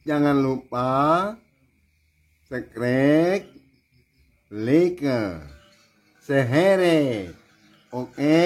Jangan lupa subscribe, like, share. Oke.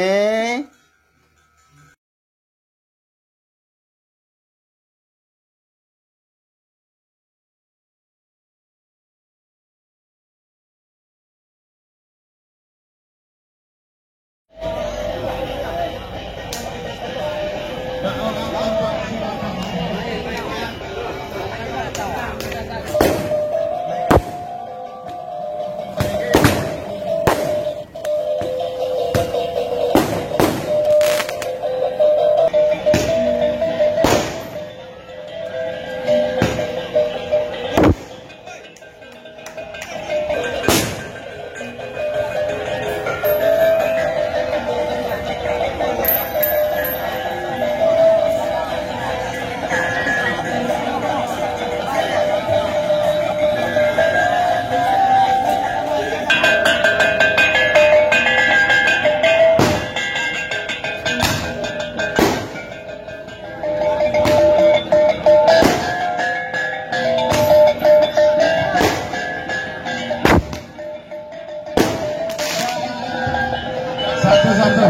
Satu-satu,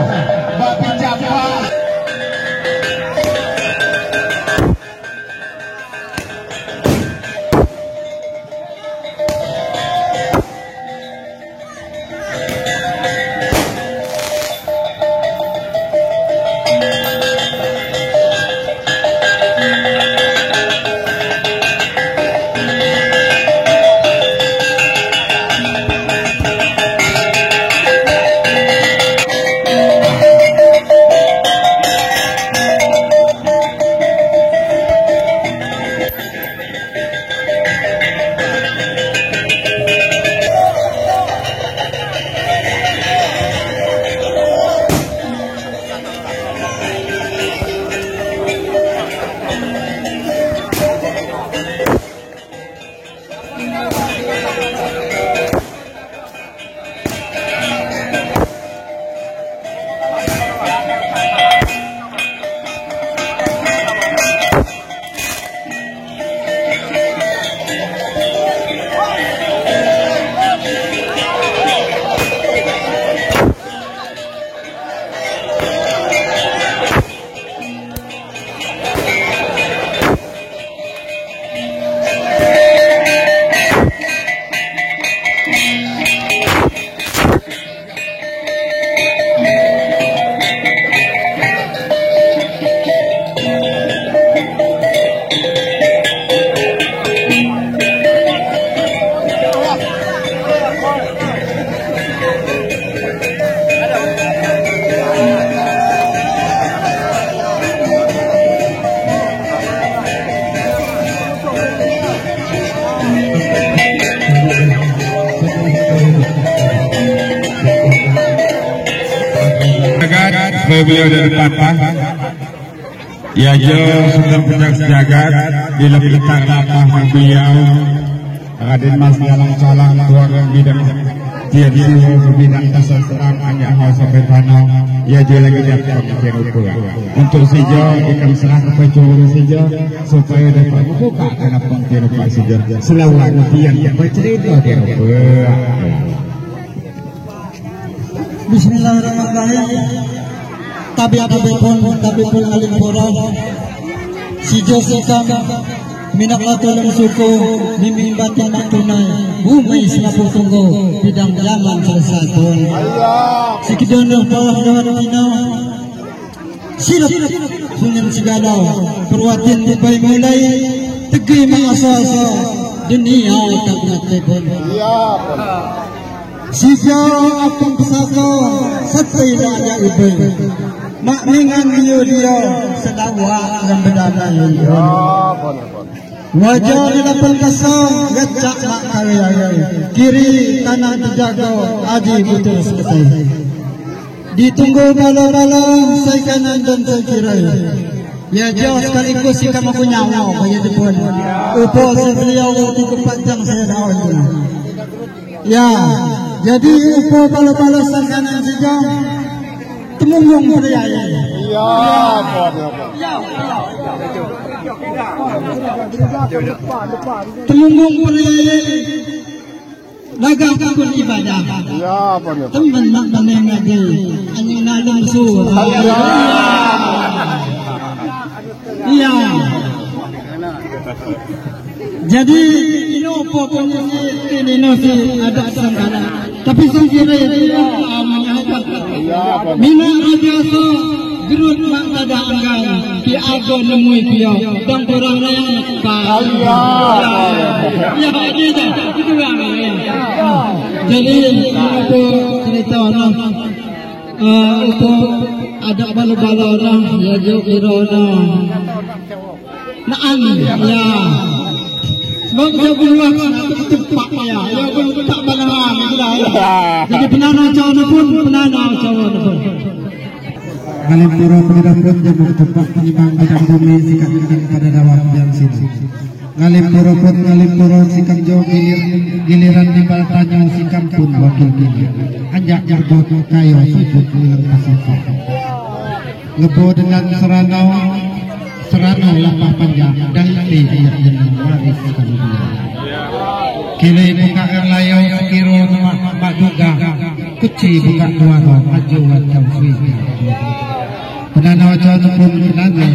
Bapak Jafar. Beliau dari depan, ya jauh sudah punya sejagat bila kita lapah beliau Raden Mas Galang Calang keluarga bidang dia bidang tasar serang hanya mau sampai tanah ya dia lagi dapat pemikiran untuk sejo ikan serang ke pecuru sejo supaya dapat buka karena pemikiran Pak sejo selalu tiang bercerita dia Bismillahirrahmanirrahim. Tapi pun alim pura si Josekan minak atulang suku mimin batin tunai bumi selapu tunggu bidang zaman selesai pun si kidono bawah dawan dina silap sunan segala perwatin dibai mulai tegi mengasa-asa dunia tak nate pun sija apung pesaka setai raja ibu makningan dia sedawa yang berdana ya wajah di depan kasar gacak mak kaya kiri kanan dijaga aji betul selesai ditunggu bala-bala saya kanan dan saya kiri ya jauh sekaligus si kamu punya nyawa banyak depan upo sebeliau di kepanjang saya daun ya jadi upo bala-bala saya kanan saja temunggung berdaya. Iya, Temunggung perayaan Laga pun ibadah. Ya, apa ni? Teman nak menang lagi. Hanya nak langsung. Iya. Jadi ini apa punya ini si ada sangkana. Tapi sendiri dia menyangka. Mina biasa gerut mak ada anggan. Di ago nemui dia dan orang lain. Ya dia itu yang jadi aku cerita orang untuk ada bala-bala orang ya jauh kira orang naam ya sebab dia keluar tempat ya pun tak balahan jadi penana cawan pun Ngalimpuro pengiran jamu tempat penyimang bidang bumi sikap pada dawah yang sini. Ngalimpuro sikap jauh giliran di baltanya sikap pun wakil gilir. Anjak jarbot kayo sujud wilang pasifik. Lebo dengan serano lapah panjang dan ayat jenang waris kemudian. Kili buka erlayo sekiro mak duga kuci buka dua maju wajah suwi. Penana wajah pun penana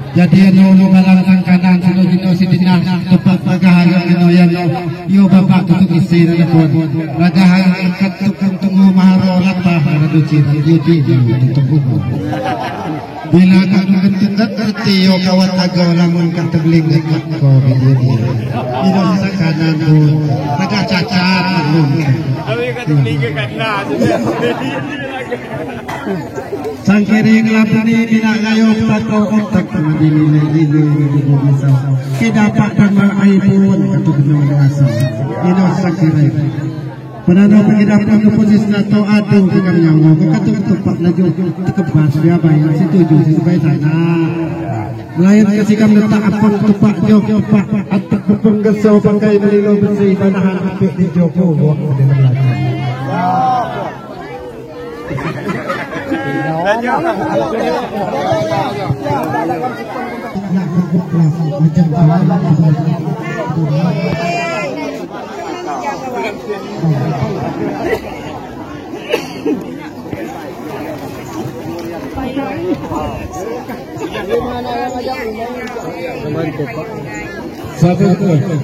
jadi nulu balang sangkanan sino dino sidina tepat pagahaya inoyano yo bapak tutuk isi na pun ragahaya katukang tungo maharo lapah raduci yudi tutuk bila kang kentet erti yo kawat agaw lamun kang tegling dekat ko bidiri ino sangkanan pun ragah cacat tapi kategling kena sang kiri ngelapuni bina ngayo patro otak madili lili bisa kidapat dan malai pun katu kena merasa ino sang kiri penano pengidapan ke posisi nato adu dengan nyawa katu ketupak laju tekebas dia bayar setuju sesuai sana lain kesikam letak apang tupak jok tupak atak berpenggesau pakai melilo bersih panahan apik di joko waktu di belakang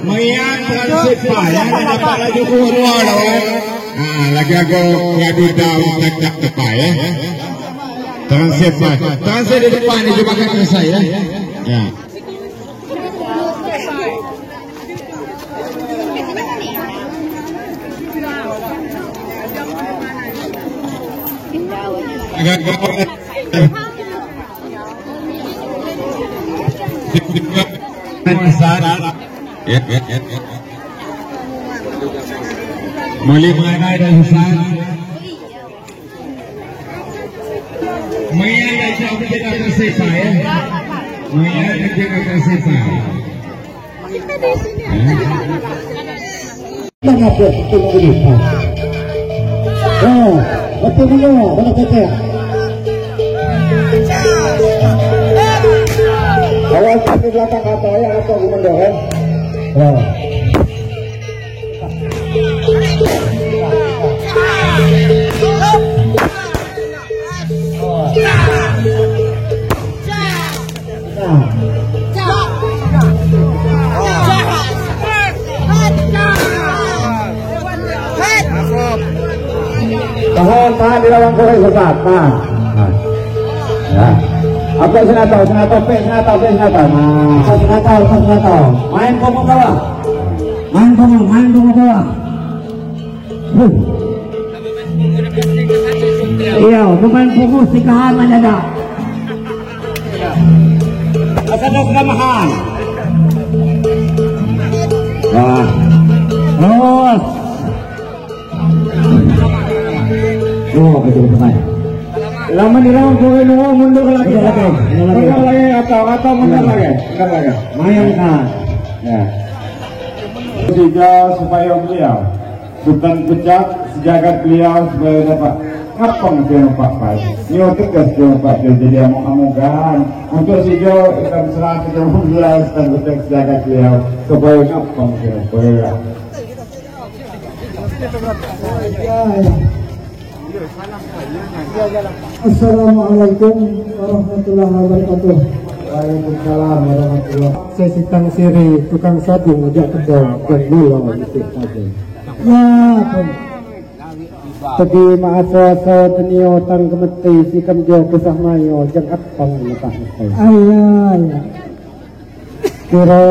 Mayang transip pa yan dapat lagi kuha lagi ako ngadu daw tak pa transip pa transip di depan ini cuma kan saya ya agak Mulai mengenai dan Husan mengenai jauh kita tersepa ya mengenai kita tersepa mengapa tunggu di depan betul dulu mana kata awal di belakang kata ya atau mendorong tahan di dalam korek sesat tahan ya apa senatau main komo bawah iya pemain fokus di kahan mendadak asadok gamahan wah terus betul betul lama di dalam koin mundur lagi atau mundur lagi main kan ya tiga supaya beliau Sultan Pecak sejagat beliau supaya dapat Kapang siya ng pakay. Niyo tegas siya ng pakay. Jadi among-amugan. Untuk si Jo, ikan serang kita membelas dan betek jaga beliau. Supaya kapang siya. Supaya. Assalamualaikum warahmatullahi wabarakatuh. Waalaikumsalam warahmatullahi. Saya Sitang Siri, tukang sabu ngejak kebon dan gula itu saja. Ya, pun. Tadi maaf saya tenio tang kemeti si kamjo kisah mayo jang apang lepas saya. Ayah. Kira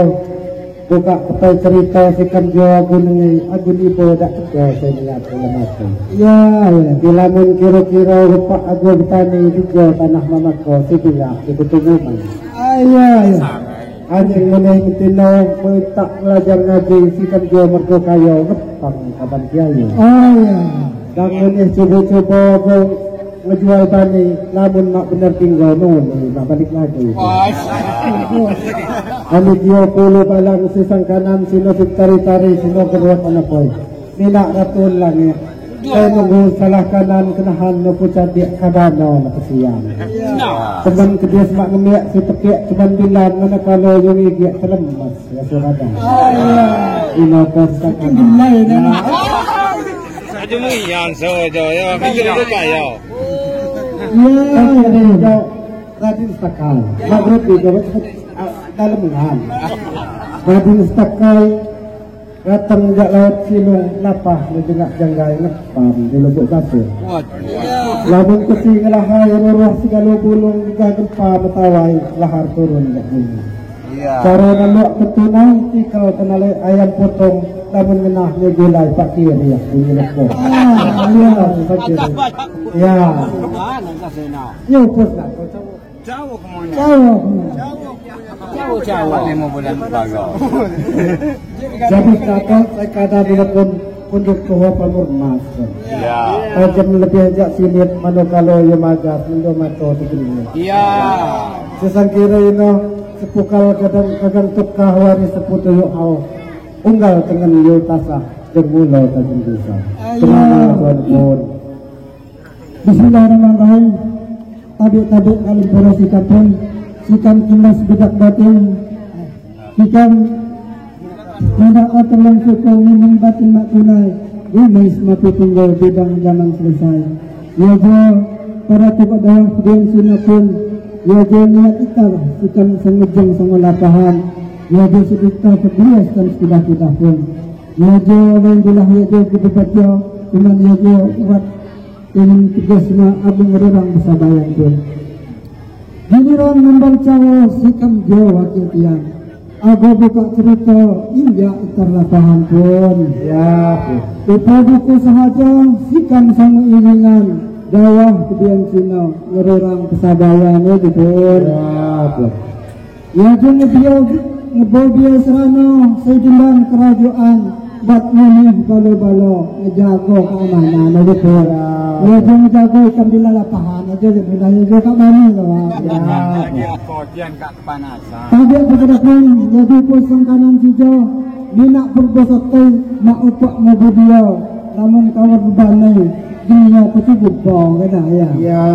buka kepai cerita si kamjo agun ibu dak kerja saya lihat lematu. Ya, dilamun kira-kira rupa agun tani juga tanah mamako si bila dikutubuman. Ayah. Anjing meneh tino mentak belajar ngaji si kamjo mergo kayo ngepang kaban kiai. Ayah. Dan meneh coba-coba ngejual tani, lamun mak bener tinggal nun, nak balik lagi. Kami 20 balang sisang kanan, sino tari-tari, sino kedua panapoy. Ninak ratul lang ya. Saya nunggu salah kanan kenahan nupu cadik kabano na kasiyang. Teman kedua semak ngemiak si tekik cuman bilang mana kalau yung igiak terlemas ya surada. Ino pasakan. Aja mu yang saja ya, mikir itu kaya. Ya, Raden Stakal. Maghrib itu dalam mengan. Raden Stakal datang jak laut silung lapah ngejengak janggai ngepam di lubuk kasur. Lamun kesi ngelahai roh segala bulung juga gempa metawai lahar turun jak bumi. Cara nalok ketunai tikal kenalai ayam potong lamun ngenah ngegulai pak kiri ya bunyi lekor. Iya, pak kiri. Ya. Yo pos nak. Jauh kemana? Jauh. 5 bulan bago. Jadi kakak saya kada dilekon untuk tuha pamurmas. Ya. Jam lebih ajak sinit mano kalau yo magas mendo mato digini. Iya. Sesangkira ino sepukal kadang tukah waris seputu yo au. Unggal dengan yo tasah jeung mulo tajun bisa. Terima kasih. Bismillahirrahmanirrahim. Tabik-tabik kalim para sikapun sikam kimas bedak batin sikam tidak akan langsung minum batin mak tunai ini semati tinggal bidang zaman selesai ya jo para tukak dayang pedian sinapun ya jo niat itar sikam sengejeng sengolapahan ya jo sedikta kebias dan sudah pun ya jo lain jelah ya jo kedebat jo cuman ya jo urat ingin tugasnya agung orang bisa bayang pun. Giliran membaca sikam Jawa kitian. Aku buka cerita hingga itar lapangan pun. Ya. Kita buku sahaja sikam sang iringan Jawa kebian Cina orang kesabayan itu pun. Ya. Ya jangan ngebawa biasa serana sedendang kerajaan. Bat ini balo-balo ngejago keamanan itu pun. Ya jangan jago ikan di lapangan aja sebenarnya juga mana kawan. Ya. Kojian kak kepanasan. Tadi kepada pun jadi pusing kanan hijau. Minak berbosok mak upak mobil dia. Namun kawat bebanai dunia kecubuk bong kena ya. Ya.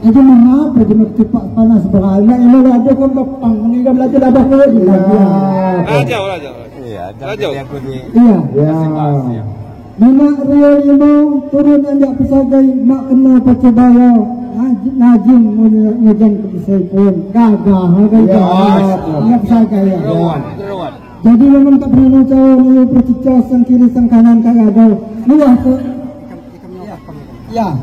Itu mengapa cuma cepat panas berhala. Ini ada kan bapang ini kan belajar ada lagi. Raja. Iya. Iya. Ya. Minak rio ini turun anjak pesagai mak kena pacabaya najim ngejeng kepisai pun gagah anjak pesagai ya. Jadi memang tak pernah jauh ni percicau sang kiri sang kanan kagak luah tu. Ya.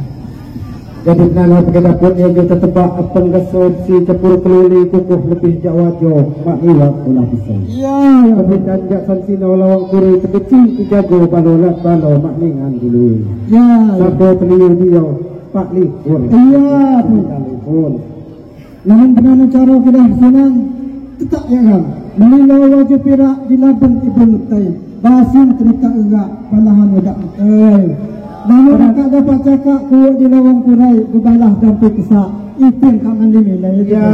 Jadi kenal pakai dapur yang kita tebak apeng gasod si capur keluli kukuh lebih jawa jo mak iwak ulah bisa. Ya. Tapi kanjak sansino lawang kuri kecil kejago balolat balo mak ningan dulu. Ya. Sabo teliu dia pak likur. Iya. Pun. Namun benar cara kita senang tetap ya kan. Melilau wajah pirak di laban ibu mutai. Basin cerita enggak panahan udak mutai. Namun tak dapat cakap kuat di lawang kurai berbalah dan peksa itin kangen dinilai. Ya.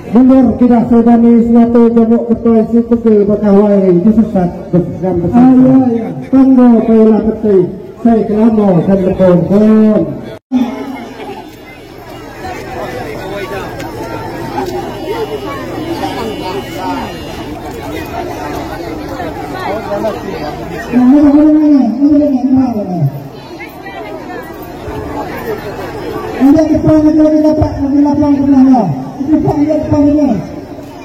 Benar tidak saudani suatu jabuk ketua situ ke bakawai disesat besar besar. Ya. Tanggo pola peti Saya kelama dan lepon pun. Anda depan lagi dapat lapang ke mana? Depan dia depan ini.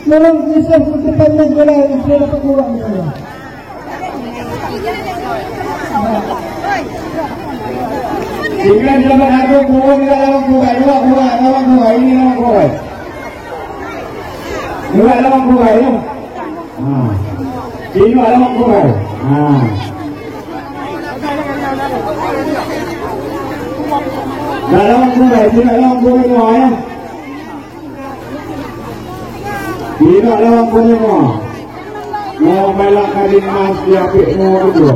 Orang kisah depannya bola dia dapat kurang dia. Jika dapat aku kurang dia lawan kurang ini lawan kurang. Dua lawan kurang ya. Ini lawan kurang. Dalam kurang, tidak dalam kurang semua ya. Tidak dalam kurang semua. Mau balak kali mas diapik mau berdua.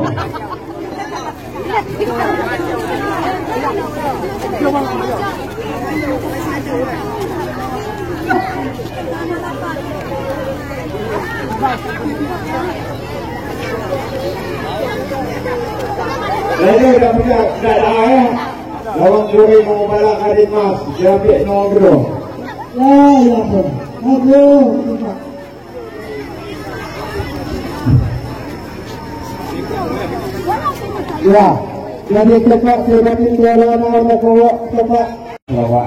Jadi dah punya dah ya. Lawan Kuri mau balak kali mas diapik mau berdua. Ya pun. Aduh. Ya, jadi cepat sebatin jalan orang bawa cepat. Bawa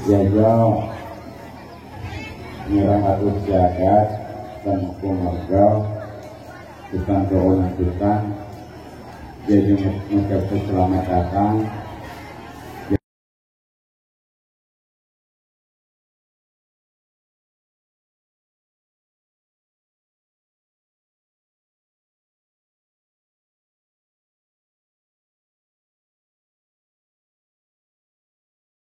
jauh nyerang atus jagat dan keluarga kita doa kita jadi mengucapkan selamat datang